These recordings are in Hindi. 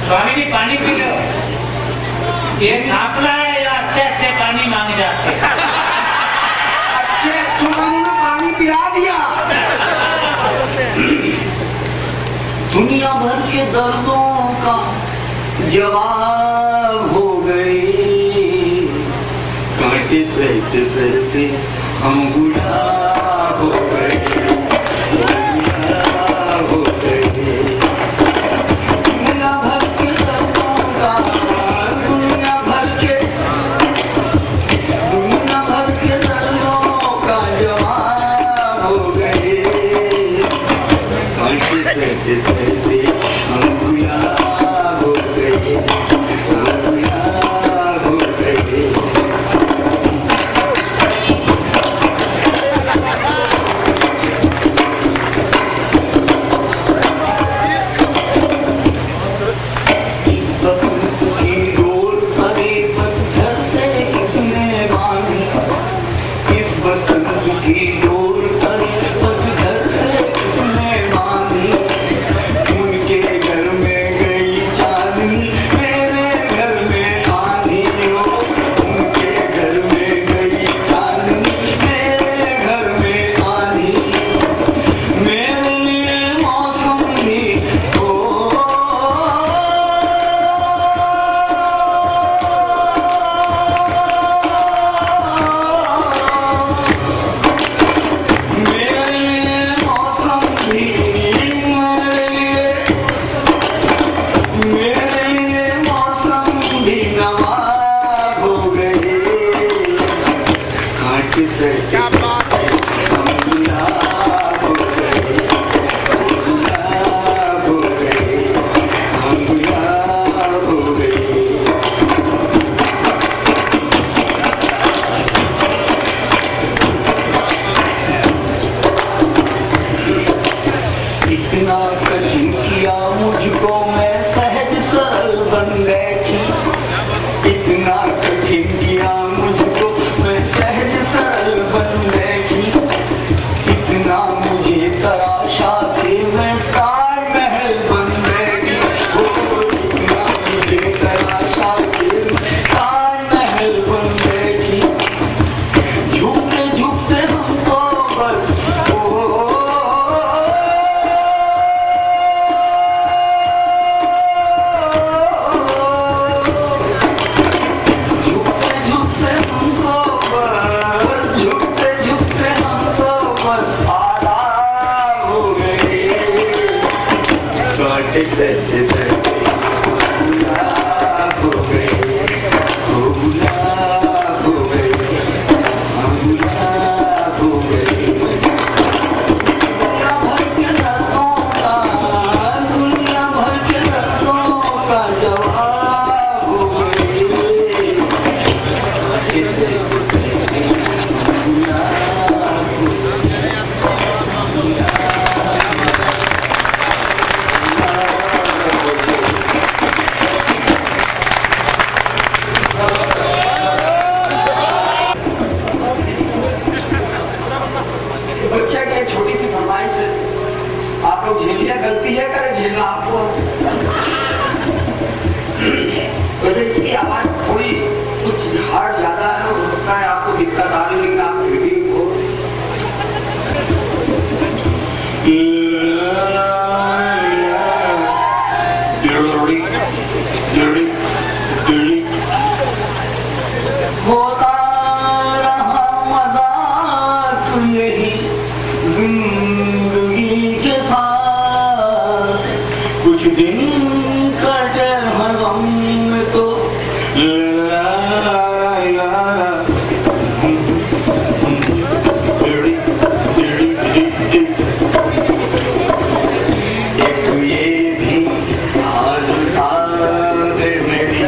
स्वामी जी पानी पी लो। ये सांपला है या अच्छे अच्छे पानी मांग जाते हैं? अच्छे अच्छे पानी में पानी पिला दिया। दुनिया भर के दर्दों का जवाब हो गए, कांटे सहते सहते हम गुलाब हो गए, गुलाब हो गए। दुनिया भर के दर्दों का, दुनिया भर के दर्दों का जवाब हो गए, कांटे सहते सहते हम गुलाब हो गए, गुलाब हो गए। इतना कठिन किया मुझको, मैं सहज सरल बन बैठी। इतना कठिन किया मुझको, मैं सहज सरल बन बैठी। इतना मुझे तराशा के मैं ताजमहल बन बैठी। इतना मुझे तराशा के मैं ताजमहल बन बैठी। झुकते झुकते हमको बस सहते सहते गुलाब हो गए, गुलाब हो गए, गुलाब हो गए। दुनिया भर के दर्दों का, दुनिया भर के दर्दों का जवाब हो गए। बच्चे की छोटी सी फरमाइश है, आप लोग झेलिए, गलती है करे झेलना आपको। वैसे इसकी आवाज थोड़ी कुछ हार्ड ज्यादा है, हो सकता है आपको दिक्कत आ रही, लेकिन आप फिर भी हो। होता रहा मजाक यही जिंदगी के साथ, कुछ दिन कटे गम में तो एक ये भी हाल साथ मेरी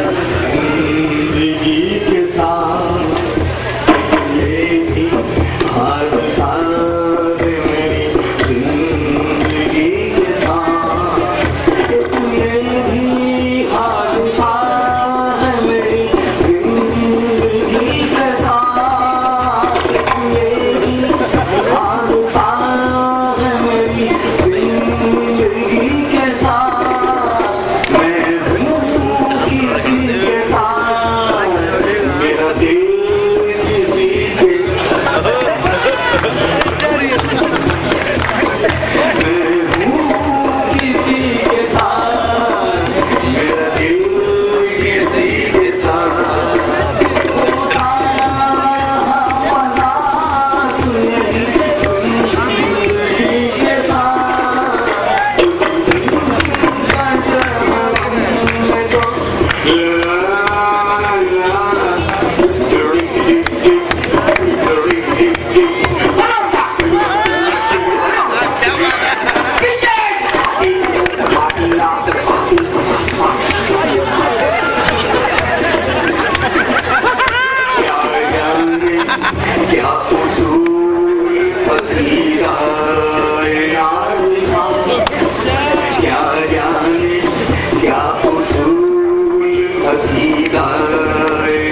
क्या उसूल अकीदार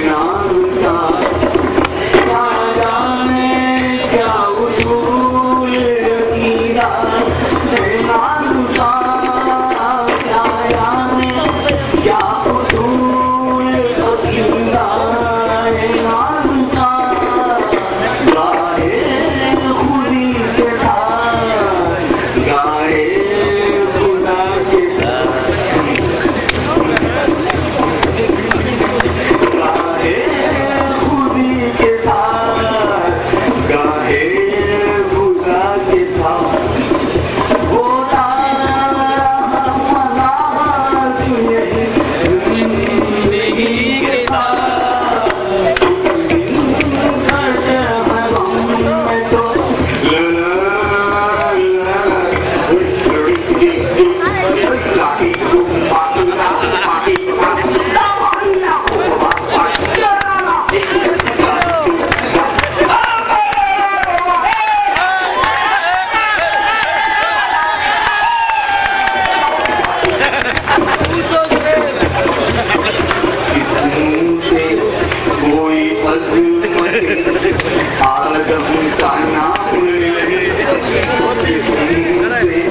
नाता, क्या जाने क्या उसूल अकीदार नाता, क्या जाने क्या उसूल अकीदार नाता, गाए खुदी के साथ, गाए खुदा के साथ, गाए खुदी के साथ, गाए खुदा के साथ, वो तारा मज़ाक नहीं जिंदगी के साथ, खर्च है गम में तो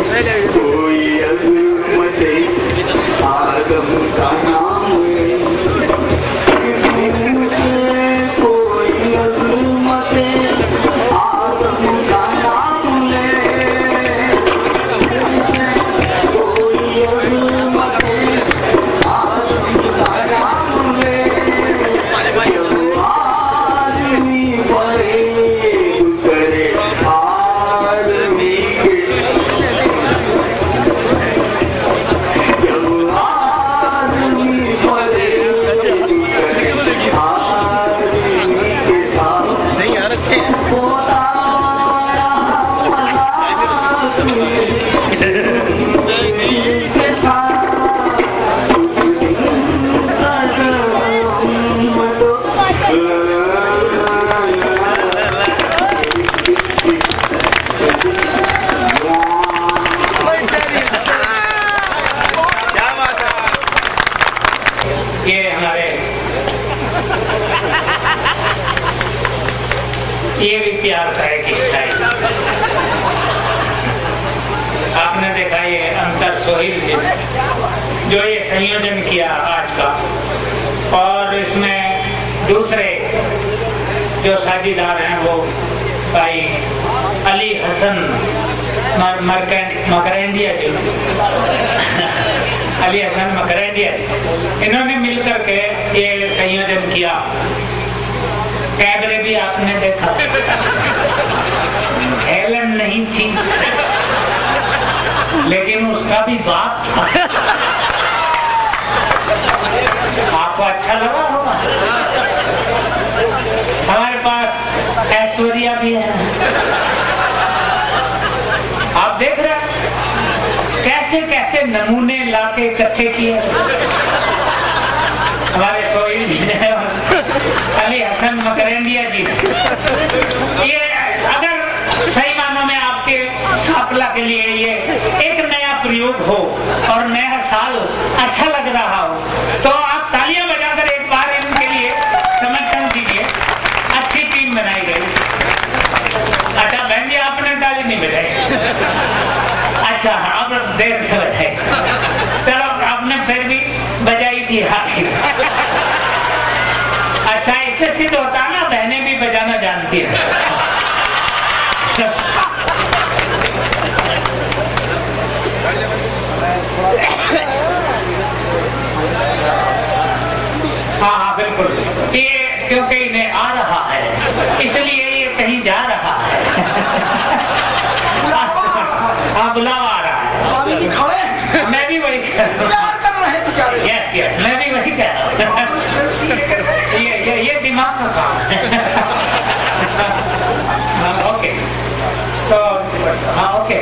कोई आदम का नाम ले, कोई अज़मत आदम का नाम ले, कोई अज़मत आदम का नाम ले, कोई अज़मत आदम का नाम ले, आदमी परेड करे आदमी के, जब आदमी परेड करे आदमी के साथ, नहीं यार अच्छे हैं। होता जिंदगी के साथ, क्या बात है। ये हमारे ये भी प्यार का एक हिस्सा है। आपने देखा ये अंतर सोहिल ने जो ये संयोजन किया आज का, और इसमें दूसरे जो साझीदार हैं वो भाई अली हसन मकरंडिया जी, अली हसन मकरंडिया, इन्होंने मिलकर के ये संयोजन किया। कैमरे भी आपने देखा, हेलन नहीं थी लेकिन उसका भी बाप था। आपको अच्छा लगा होगा। हमारे पास ऐश्वर्या भी है। आप देख रहे हैं कैसे कैसे नमूने लाके इकट्ठे किए हमारे सोहिल जी ने, अली हसन मकरंडिया जी। ये अगर सही मानों में आपके सापला के लिए ये एक नया प्रयोग हो और नया साल अच्छा लग रहा हो, तो आप तालियां बजाकर एक बार इनके लिए समर्थन दीजिए। अच्छी टीम बनाई गई। अच्छा बहन जी आपने ताली नहीं बजाई। अच्छा अब देर से बजाई, चलो आपने फिर भी बजाई थी। अच्छा इससे सिद्ध होता ना बहनें भी बजाना जानती है। हाँ हाँ बिल्कुल, ये क्योंकि इन्हें आ रहा है इसलिए ये कहीं जा रहा है। हाँ बुलावा आ रहा है। स्वामी जी खड़े हैं, मैं भी वही कह रहा हूँ। प्यार कर रहे हैं बेचारे। यस यस मैं भी वही कह रहा हूँ। ये दिमाग का काम है। हाँ ओके, तो हाँ ओके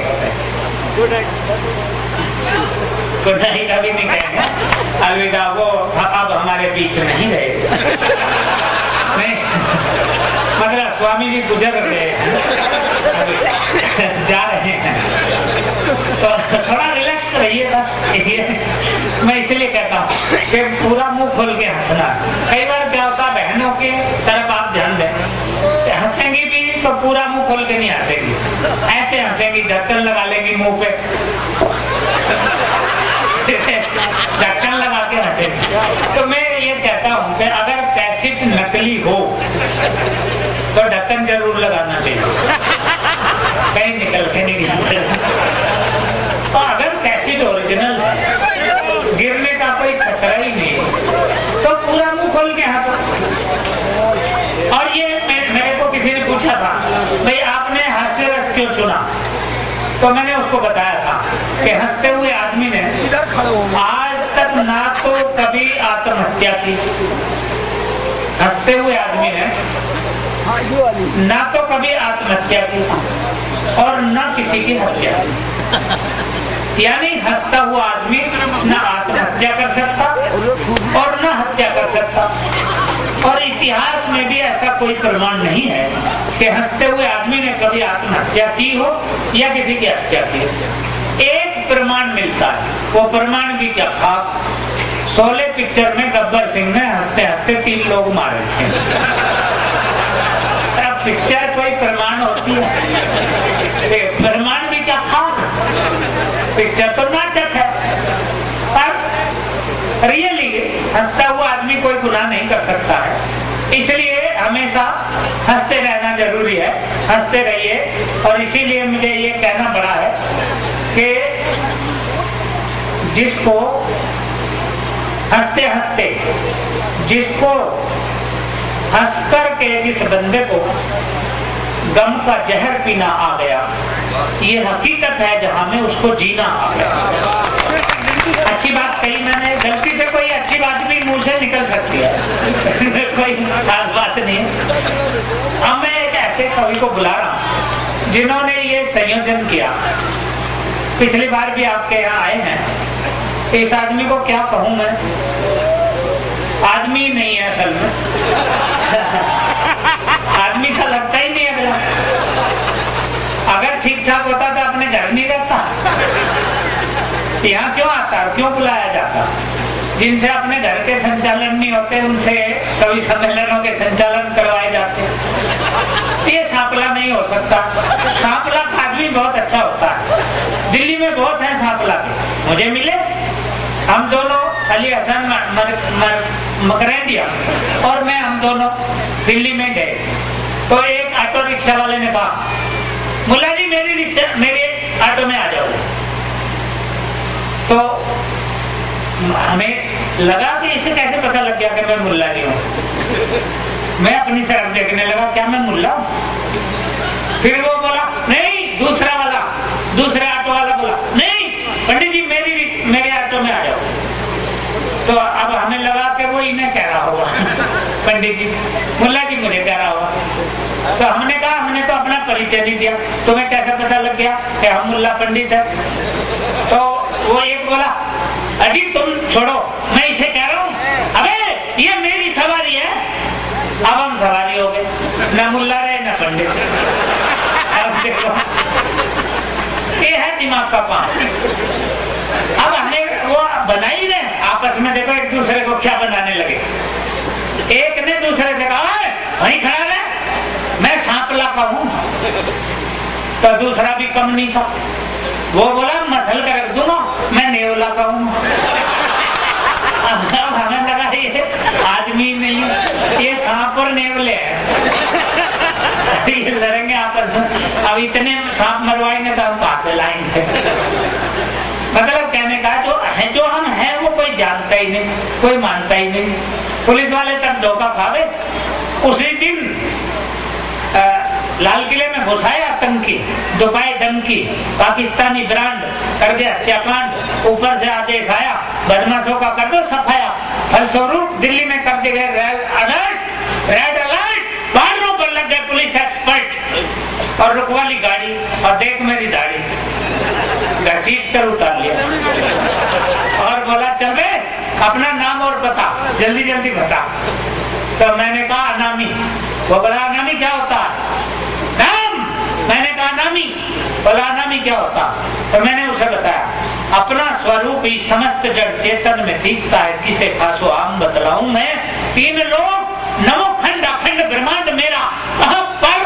गुड नाइट अभी नहीं कहेंगे, अलविदा। वो अब हमारे बीच नहीं रहेगा। नहीं मतलब स्वामी जी गुजर रहे हैं, जा रहे हैं, तो थोड़ा रिलैक्स रहिए बस। मैं इसलिए कहता हूँ कि पूरा मुंह खोल के हंसना। कई बार क्या होता है, बहनों के तरफ आप ध्यान दें, हंसेंगी भी तो पूरा मुंह खोल के नहीं हंसेंगी, ऐसे हंसेंगी, ढक्कन लगा लेंगी मुंह पे, ढक्कन लगा के हंसेंगी। तो मैं ये कहता हूँ कि अगर कैसेट नकली हो तो ढक्कन जरूर लगाना चाहिए, कहीं निकल के नहीं गिरता। और अगर कैसेट ओरिजिनल है, गिरने का कोई खतरा ही नहीं, तो पूरा मुंह खोल के हंसो। और ये मेरे को किसी ने पूछा था, भाई आपने हास्य रस क्यों चुना? तो मैंने उसको बताया था कि हंसते हुए आदमी ने आज तक ना तो कभी आत्महत्या की, हंसते हुए आदमी ने ना तो कभी आत्महत्या की और ना किसी की हत्या की। यानी हंसता हुआ आदमी ना आत्महत्या कर सकता और ना हत्या कर सकता। और इतिहास में भी ऐसा कोई प्रमाण नहीं है कि हंसते हुए आदमी ने कभी आत्महत्या की हो या किसी की हत्या की हो। एक प्रमाण मिलता है, वो प्रमाण भी क्या था, शोले पिक्चर में गब्बर सिंह ने हंसते हंसते 3 लोग मारे थे। अब पिक्चर कोई प्रमाण होती है, प्रमाण भी क्या था, पिक्चर तो नाटक है। पर रियली हंसता हुआ आदमी कोई गुनाह नहीं कर सकता है, इसलिए हमेशा हंसते रहना जरूरी है, हंसते रहिए। और इसीलिए मुझे ये कहना पड़ा है कि जिसको हंसते हंसते, जिसको हंसकर के जिस बंदे को गम का जहर पीना आ गया, ये हकीकत है जहां में उसको जीना आ गया। अच्छी बात कही मैंने, गलती से कोई अच्छी बात भी मुंह से निकल सकती है कोई खास बात नहीं है। अब मैं एक ऐसे कवि को बुला रहा हूं जिन्होंने ये संयोजन किया, पिछली बार भी आपके यहाँ आए हैं। इस आदमी को क्या कहूं मैं, आदमी नहीं है असल में आदमी सा लगता ही नहीं है। अगर ठीक ठाक होता तो अपने घर नहीं रहता, यहाँ क्यों आता, क्यों बुलाया जाता? जिनसे अपने घर के संचालन नहीं होते उनसे कवि सम्मेलनों के संचालन करवाए जाते। ये सांपला नहीं हो सकता। सांपला आदमी बहुत अच्छा होता है, दिल्ली में बहुत है सांपला के, मुझे मिले। हम दोनों अली हसन मकरंदिया और मैं, हम दोनों दिल्ली में गए तो एक ऑटो रिक्शा वाले ने कहा, मुल्ला जी मेरे ऑटो में आ जाओ। तो हमें लगा कि इसे कैसे पता लग गया कि मैं मुल्ला जी हूँ। मैं अपनी तरफ देखने लगा, क्या मैं मुल्ला हूँ? फिर वो बोला नहीं, दूसरा वाला, दूसरा ऑटो वाला बोला नहीं पंडित जी मेरे ऑटो में आ जाओ। तो अब हमें लगा कि वो इन्हें कह रहा होगा पंडित जी, मुल्ला जी मुझे कह रहा होगा। तो हमने कहा, हमने तो अपना परिचय नहीं दिया, तुम्हें कैसे पता लग गया कि हम मुल्ला पंडित है? तो वो एक बोला, अजी तुम छोड़ो, मैं इसे कह रहा हूँ, अबे ये मेरी सवारी है। अब हम सवारी हो गए, न मुल्ला रहे न पंडित। अब देखो, ये है दिमाग का काम। अब हमें वो बना ही रहे आपस में, देखो एक दूसरे को क्या बनाने लगे। एक ने दूसरे से कहा, वहीं खड़ा रहे, मैं सांपला का हूँ। तो दूसरा भी कम नहीं था, वो बोला मसल कर रख दूंगा, मैं नेवला का हूँ। अब हमें लगा ये आदमी नहीं, ये सांप और नेवले हैं ये लड़ेंगे आपस में। अब इतने सांप मरवाएंगे तो हम कहाँ से लाएंगे? मतलब कहने का जो हम हैं वो कोई जानता ही नहीं, कोई मानता ही नहीं। पुलिस वाले तक धोखा खावे। उसी दिन लाल किले में घुसाया आतंकी, दुबई धमकी, पाकिस्तानी ब्रांड कर दिया हत्याकांड, ऊपर से आदेश आया बदमाशों का कर दो सफाया। फलस्वरूप दिल्ली में कर दिए गए रेड अलर्ट, बाहरों पर लग गए पुलिस एक्सपर्ट और रुकवा ली गाड़ी और देख मेरी दाढ़ी, घसीट कर उतार लिया और बोला चल बे अपना नाम और बता, जल्दी जल्दी बता। तो मैंने कहा अनामी। वो बोला अनामी क्या होता है? नाम। मैंने कहा अनामी। बोला अनामी क्या होता? तो मैंने उसे बताया अपना स्वरूप ही समस्त जड़ चेतन में दिखता है, किसे खासो आम बतलाऊं मैं। तीन लोग नमो खंड अखंड ब्रह्मांड मेरा, कहां पर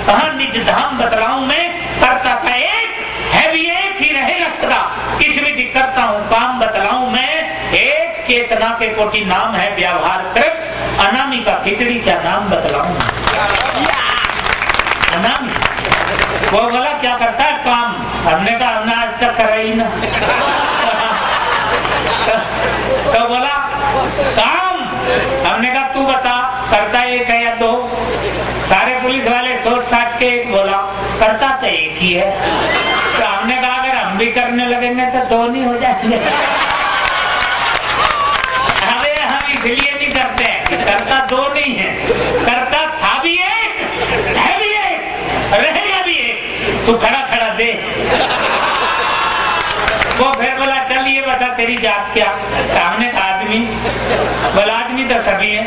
कहां निज धाम बतलाऊं मैं। करता था एक है भी एक ही रहेगा सदा, किस विधि करता हूँ काम बतलाऊं मैं। एक चेतना के कोटि नाम है व्यवहार कृत, अनामी का खिचड़ी क्या नाम बतलाऊं। अनामी वो बोला क्या करता है काम? हमने कहा हमने आज तक करा ही ना। तो बोला काम। हमने कहा तू बता करता एक है या दो? सारे पुलिस वाले सोच साच के एक बोला करता तो एक ही है। तो हमने कहा अगर हम भी करने लगेंगे तो दो नहीं हो जाएंगे। अरे हम इसलिए नहीं करते हैं कि करता दो नहीं है, करता था भी एक, है भी एक, रहेगा भी एक। तू खड़ा खड़ा दे। वो फिर बोला चल ये बता तेरी जात क्या? हमने कहा आदमी। बोला आदमी तो सभी है।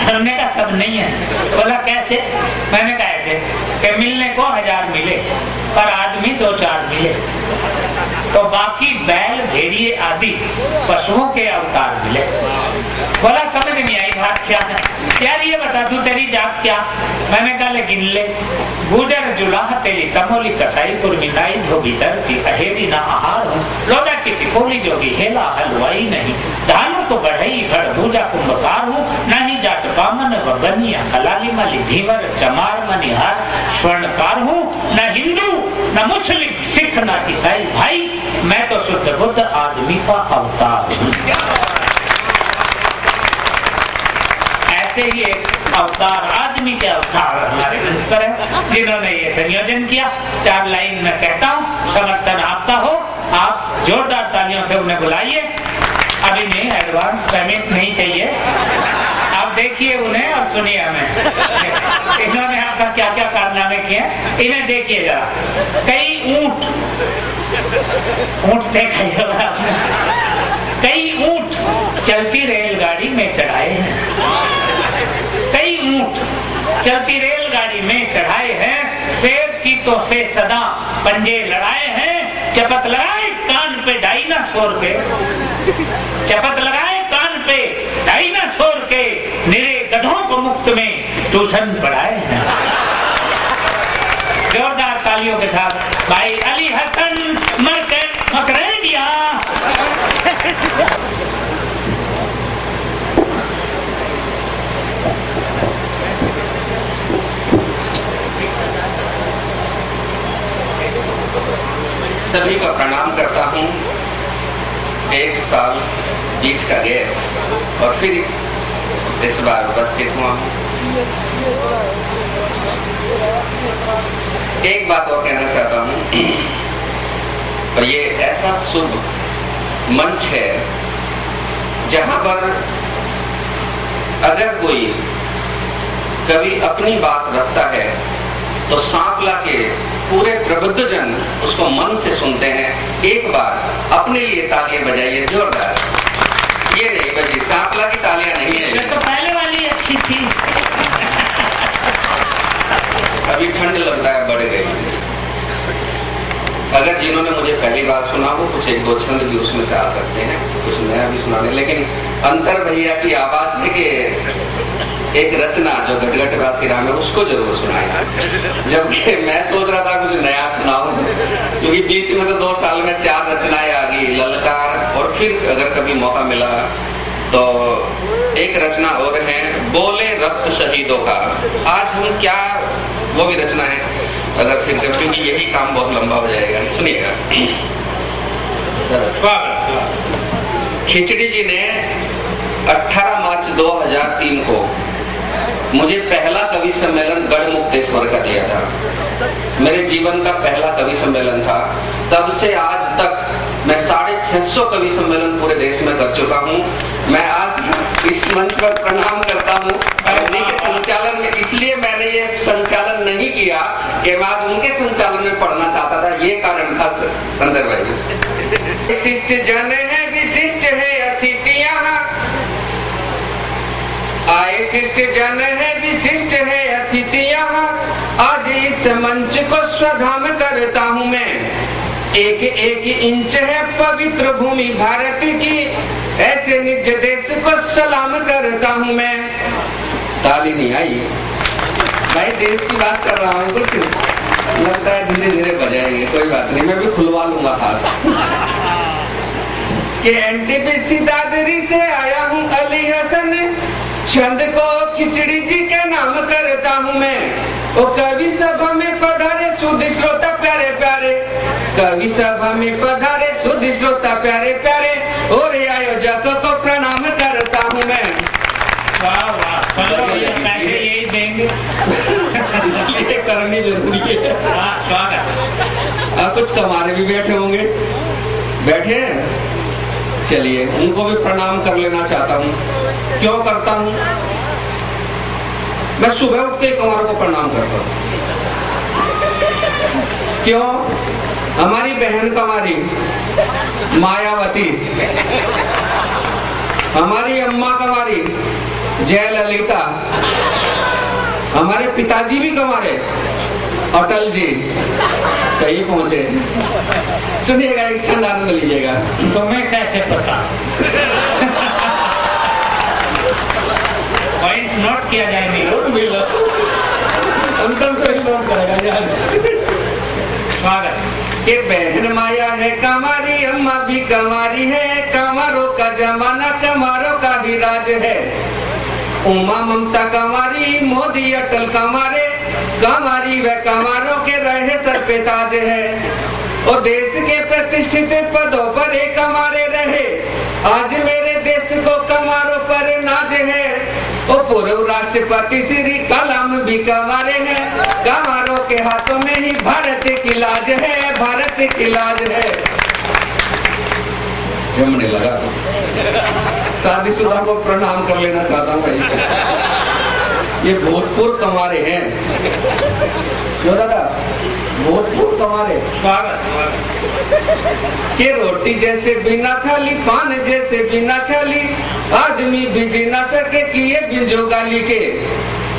हमने कहा सब नहीं है। बोला कैसे? मैंने कहा ऐसे कि मिलने को 1000 मिले पर आदमी 2-4 मिले, तो बाकी बैल भेड़िए आदि पशुओं के अवतार मिले। बोला समझ नहीं आई बात क्या है यार, ये बता तू तेरी जात क्या? मैंने कहा ले गिन ले। गुजर जुलाह तेरी कमोली कसाई कुर्मिताई धोबी दर्जी अहेरी ना आहार हूँ, लोटा की पिकोली जोगी हेला हलवाई नहीं, धानु को बढ़ई घड़ भूजा कुंभकार हूँ, नहीं जाट बामन व बनिया हलाली मली धीवर चमार मनिहार स्वर्णकार हूँ, न हिंदू न मुस्लिम सिख न ईसाई भाई, मैं तो शुद्ध बुद्ध आदमी का अवतार हूँ। ऐसे ही एक अवतार आदमी के अवतार हमारे ऊपर है जिन्होंने ये संयोजन किया। 4 लाइन में कहता हूँ, समर्थन आपका हो, आप जोरदार तालियों से उन्हें बुलाइए। अभी नहीं, एडवांस पेमेंट नहीं चाहिए। आप देखिए उन्हें और सुनिए हमें। इन्होंने आपका क्या क्या कारनामे किए, इन्हें देखिए जरा। कई ऊंट देखा होगा आपने, कई ऊंट चलती रेलगाड़ी में चढ़ाए हैं, कई ऊंट चलती रेलगाड़ी में चढ़ाए हैं, शेर चीतों से सदा पंजे लड़ाए हैं, चपत लगाए कान पे डायनासोर के, चपत लगाए कान पे डायनासोर के, निरे गधों को मुफ्त में ट्यूशन पढ़ाए हैं। जोरदार तालियों के साथ भाई अली हसन मकरेडिया। सभी का प्रणाम करता हूँ। 1 साल बीच का गैप और फिर इस बार उपस्थित हुआ हूँ। एक बात और कहना चाहता हूँ, और ये ऐसा शुभ मंच है जहाँ पर अगर कोई कभी अपनी बात रखता है तो सांपला के पूरे प्रबुद्धजन उसको मन से सुनते हैं। एक बार अपने लिए तालियां बजाइए जोरदार। ये नहीं बजी, सांपला की तालियां नहीं है, तो पहले वाली अच्छी थी। अभी ठंड लगता है बढ़ गई। अगर जिन्होंने मुझे पहली बार सुना हो, कुछ 1-2 छंद भी उसमें से आ सकते हैं, कुछ नया भी सुना दे, लेकिन अंतर भैया की आवाज में के एक रचना जो गटगट वासी राम है उसको जरूर सुनाया। जबकि मैं सोच रहा था कुछ नया सुनाऊं, क्योंकि बीच में तो 2 साल में 4 रचनाएं आ गई, ललकार, और फिर अगर कभी मौका मिला तो एक रचना और है, बोले रक्त शहीदों का। आज हम क्या, वो भी रचना है, अगर फिर क्योंकि यही काम बहुत लंबा हो जाएगा, सुनिएगा। खिचड़ी जी ने 18 मार्च 2003 को मुझे पहला कवि सम्मेलन गढ़मुक्तेश्वर का दिया था। मेरे जीवन का पहला कवि सम्मेलन था। तब से आज तक मैं 650 कवि सम्मेलन पूरे देश में कर चुका हूँ। मैं आज इस मंच पर प्रणाम करता हूँ। उन्हीं के संचालन में, इसलिए मैंने ये संचालन नहीं किया कि मैं आज उनके संचालन में पढ़ना चाहता था, ये कारण था अंदर भाई। विशिष्ट जन है, विशिष्ट है अतिथियां आए शिष्ट जन है विशिष्ट है अतिथि यहाँ, आज इस मंच को स्वधाम करता हूँ मैं। एक एक इंच है पवित्र भूमि भारत की, ऐसे निज देश को सलाम करता हूँ मैं। ताली नहीं आई भाई, देश की बात कर रहा हूँ, कुछ लगता है धीरे धीरे बजाएंगे, कोई बात नहीं, मैं भी खुलवा लूंगा हाथ। कि एनटीपीसी दादरी से आया हूँ अली हसन, छंद को खिचड़ी जी के नाम करता हूँ मैं। ओ कवि सभा में पधारे सुध श्रोता प्यारे प्यारे, कवि सभा में पधारे सुध श्रोता प्यारे प्यारे, और आयोजक को प्रणाम करता हूँ मैं। वाह वाह, चलो ये पैसे यही देंगे। इसलिए करनी जरूरी है। स्वागत। कुछ कमारे भी बैठे होंगे, बैठे हैं, चलिए उनको भी प्रणाम कर लेना चाहता हूँ। क्यों करता हूँ? मैं सुबह उठ के कंवारों को प्रणाम करता हूँ। क्यों? हमारी बहन कंवारी मायावती, हमारी अम्मा कंवारी जयललिता, हमारे पिताजी भी कंवारे अटल जी, सही पहुंचे। सुनिएगा, एक छंद आनंद लीजिएगा। तुम्हें कैसे पता? पॉइंट नोट किया जाएगी। अंतर से ही नोट करेगा यार। स्वागत। कि बहन माया है कमारी, अम्मा भी कमारी है, कमारों का जमाना कमारों का भी राज है। उमा ममता कमारी, मोदी अटल कमारे, कमारी व कमारों के रहे सर पे ताज है। और देश के प्रतिष्ठित पदों पर एक कमारे रहे, आज मेरे देश को कमारों पर नाज है। और पूर्व राष्ट्रपति श्री कलाम भी कमारे हैं, कमारों के हाथों में ही भारत की लाज है, भारत की लाज है। जमने लगा, शादीशुदा को प्रणाम कर लेना चाहता हूँ भाई। ये भोजपुर कमारे हैं, क्यों दादा? भोजपुर कमारे। के रोटी जैसे बिना थाली, पान जैसे बिना छाली, आदमी भी जी ना सके किए बिंजो गाली के।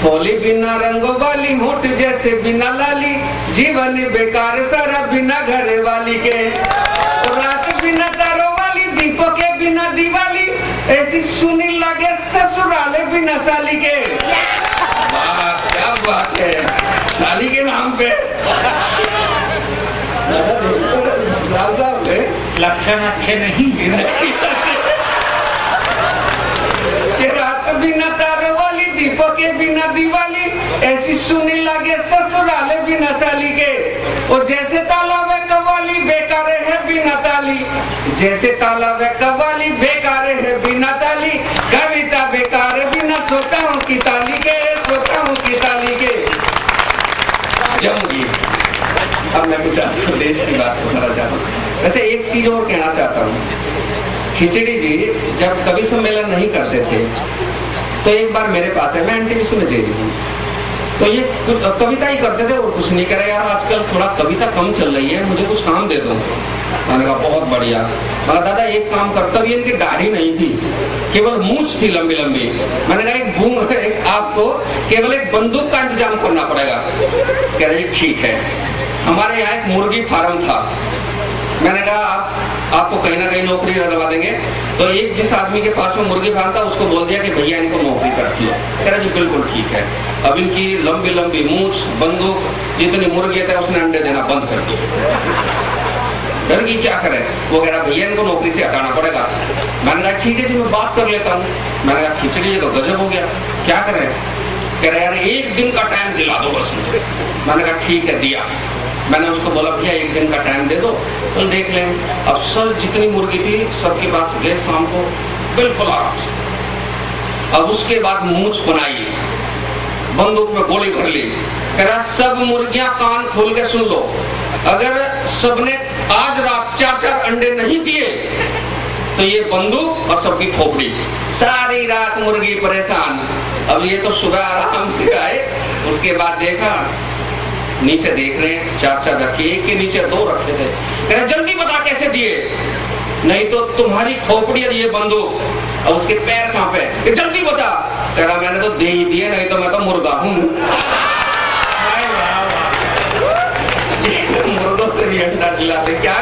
होली बिना रंगों वाली, होठ जैसे बिना लाली, जीवन बेकार सारा बिना घरे वाली के। रात बिना तारों वाली, दीपों के बिना दिवाली, ऐसी सुनी लगे ससुराले बिना साली के। वाह क्या बात है, साली के नाम पे लक्षण अच्छे नहीं। कि रात बिना तारों वाली, दीपों के बिना दिवाली, ऐसी सुनी लगे ससुराले बिना साली के। और जैसे तालाब कव्वाली बेकार है बिना ताली, जैसे तालाब कव्वाली बेकार है बिना ताली, कविता बेकार बिना श्रोताओं की ताली के, श्रोताओं की ताली के। जमूंगी। अब मैं कुछ देश की बात करना चाहता हूँ। वैसे एक चीज और कहना चाहता हूँ। खिचड़ी जी जब कवि सम्मेलन नहीं करते थे तो एक बार मेरे पास है, मैं एनटीपीसी में दे दी हूँ, तो ये कविता ही करते थे और कुछ नहीं करे। यार आजकल थोड़ा कविता कम चल रही है, मुझे कुछ काम दे दो। मैंने कहा बहुत बढ़िया। मैंने दादा एक काम कर, तभी इनकी दाढ़ी नहीं थी, केवल मूंछ थी लंबी लंबी। मैंने कहा आपको केवल एक बंदूक का इंतजाम करना पड़ेगा। कह रहे ठीक है। हमारे यहाँ एक मुर्गी फार्म था, मैंने कहा आपको कहीं ना कहीं नौकरी लगवा देंगे। तो एक जिस आदमी के पास में मुर्गी फार्म था उसको बोल दिया कि भैया इनको नौकरी कर दिया। कह रहा जी बिल्कुल ठीक है। अब इनकी लंबी लंबी मूंछ, बंदूक, जितनी मुर्गी थे उसने अंडे देना बंद कर दिया। डर की क्या करे? वो कह रहा भैया इनको नौकरी से हटाना पड़ेगा। मैंने कहा ठीक है जी मैं बात कर लेता हूँ। मैंने कहा खिचड़ी तो गजब हो गया, क्या करें? कह रहे यार एक दिन का टाइम दिला दो बस। मैंने कहा ठीक है, दिया। मैंने उसको बोला भैया एक दिन का टाइम दे दो तो देख लें। अब सब जितनी मुर्गी थी सबके पास गए शाम को बिल्कुल आराम से। अब उसके बाद मूंछ बनाई, बंदूक में गोली भर ली। कह रहा सब मुर्गियां कान खोल के सुन लो, अगर सबने आज रात 4-4 अंडे नहीं दिए तो ये बंदूक और सबकी खोपड़ी। सारी रात मुर्गी परेशान। अब ये तो सुबह आराम से आए, उसके बाद देखा नीचे देख रहे हैं 4-4 रखे, एक के नीचे 2 रखे थे। कह रहे जल्दी बता कैसे दिए, नहीं तो तुम्हारी खोपड़ी और ये बंदूक और उसके पैर कहाँ पे, कि जल्दी बता। कह रहा मैंने तो दे ही दिए, नहीं तो मैं तो मुर्गा हूँ। मुर्गों से भी अंडा दिलाते, क्या